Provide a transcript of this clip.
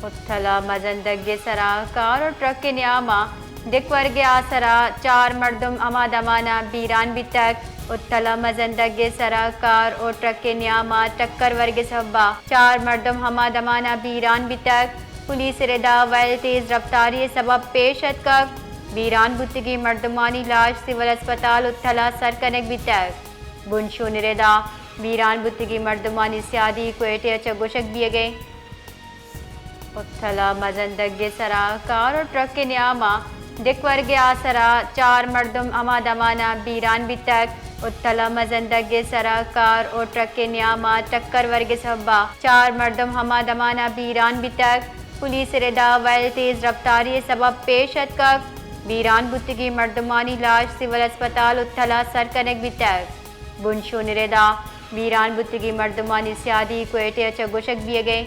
उत्थला मजंदगे सरा कार और ट्रक के न्यामा दिक्वर्गे आसरा 4 मर्दुम अमादमाना बीरान बितक उत्थला मजंदगे सरा कार और ट्रक के न्यामा टक्कर वर्गे सब्बा 4 मर्दुम हमादमाना बीरान बितक पुलिस रेदा वैल तेज रफ्तारी सबब पेश अतक बीरान बुतगी मर्दमानी लाश सिविल अस्पताल उत्थला सरकनक बितक बुनशु निरेदा बीरान बुतगी मर्दमानी सियादी क्वेटे चगोशक दिए गए उत्थला मजंदगे सरा कार और ट्रक के न्यामा दिक्वर्गे आसरा 4 मर्दुम अमादमाना बीरान बितक उत्थला मजंदगे सरा कार और ट्रक के न्यामा टक्कर वर्गे सब्बा 4 मर्दुम हमादमाना बीरान बितक पुलिस रेदा वैल तेज रफ्तारी सबब पेश अतक बीरान बुतगी मर्दमानी लाश सिविल अस्पताल उत्थला सरकनक बितक बुनशु निरेदा बीरान बुतगी मर्दमानी सियादी क्वेटे चगोशक दिए गए।